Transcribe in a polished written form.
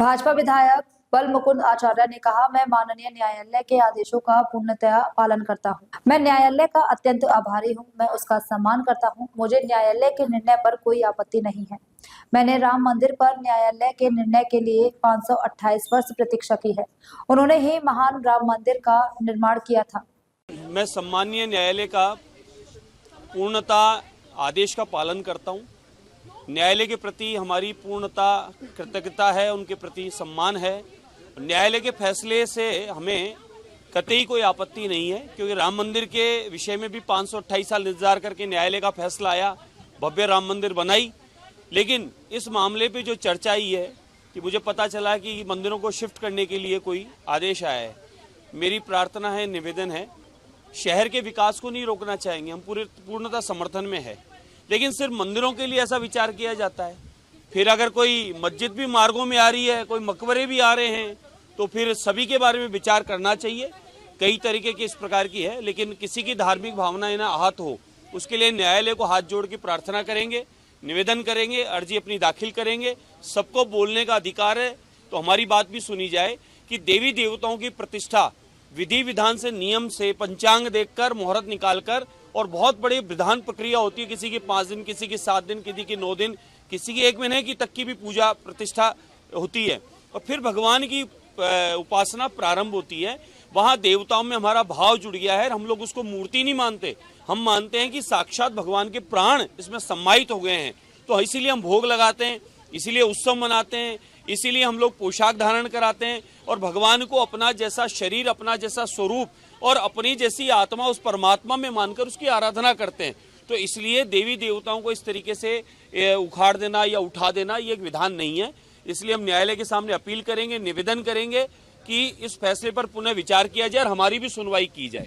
भाजपा विधायक बल मुकुंद आचार्य ने कहा, मैं माननीय न्यायालय के आदेशों का पूर्णतया पालन करता हूं। मैं न्यायालय का अत्यंत आभारी हूं। मैं उसका सम्मान करता हूं। मुझे न्यायालय के निर्णय पर कोई आपत्ति नहीं है। मैंने राम मंदिर पर न्यायालय के निर्णय के लिए 528 वर्ष प्रतीक्षा की है। उन्होंने ही महान राम मंदिर का निर्माण किया था। मैं सम्मानीय न्यायालय का पूर्णता आदेश का पालन करता हूं। न्यायालय के प्रति हमारी पूर्णता कृतज्ञता है, उनके प्रति सम्मान है। न्यायालय के फैसले से हमें कतई कोई आपत्ति नहीं है, क्योंकि राम मंदिर के विषय में भी 528 साल इंतजार करके न्यायालय का फैसला आया, भव्य राम मंदिर बनाई। लेकिन इस मामले पे जो चर्चा आई है कि मुझे पता चला कि मंदिरों को शिफ्ट करने के लिए कोई आदेश आया है। मेरी प्रार्थना है, निवेदन है, शहर के विकास को नहीं रोकना चाहेंगे, हम पूर्णतः समर्थन में है, लेकिन सिर्फ मंदिरों के लिए ऐसा विचार किया जाता है। फिर अगर कोई मस्जिद भी मार्गों में आ रही है, कोई मकबरे भी आ रहे हैं, तो फिर सभी के बारे में विचार करना चाहिए। कई तरीके की इस प्रकार की है, लेकिन किसी की धार्मिक भावनाएं ना आहत हो, उसके लिए न्यायालय को हाथ जोड़ के प्रार्थना करेंगे, निवेदन करेंगे, अर्जी अपनी दाखिल करेंगे। सबको बोलने का अधिकार है, तो हमारी बात भी सुनी जाए कि देवी देवताओं की प्रतिष्ठा विधि विधान से, नियम से, पंचांग देखकर, मुहूर्त निकालकर, और बहुत बड़ी विधान प्रक्रिया होती है। किसी की 5 दिन, किसी की 7 दिन, किसी की 9 दिन, किसी की 1 महीने की तक की भी पूजा प्रतिष्ठा होती है, और फिर भगवान की उपासना प्रारंभ होती है। वहां देवताओं में हमारा भाव जुड़ गया है। हम लोग उसको मूर्ति नहीं मानते, हम मानते हैं कि साक्षात भगवान के प्राण इसमें सम्मानित हो गए हैं। तो इसीलिए हम भोग लगाते हैं, इसीलिए उत्सव मनाते हैं, इसीलिए हम लोग पोशाक धारण कराते हैं, और भगवान को अपना जैसा शरीर, अपना जैसा स्वरूप और अपनी जैसी आत्मा उस परमात्मा में मानकर उसकी आराधना करते हैं। तो इसलिए देवी देवताओं को इस तरीके से उखाड़ देना या उठा देना ये एक विधान नहीं है। इसलिए हम न्यायालय के सामने अपील करेंगे, निवेदन करेंगे कि इस फैसले पर पुनः विचार किया जाए और हमारी भी सुनवाई की जाए।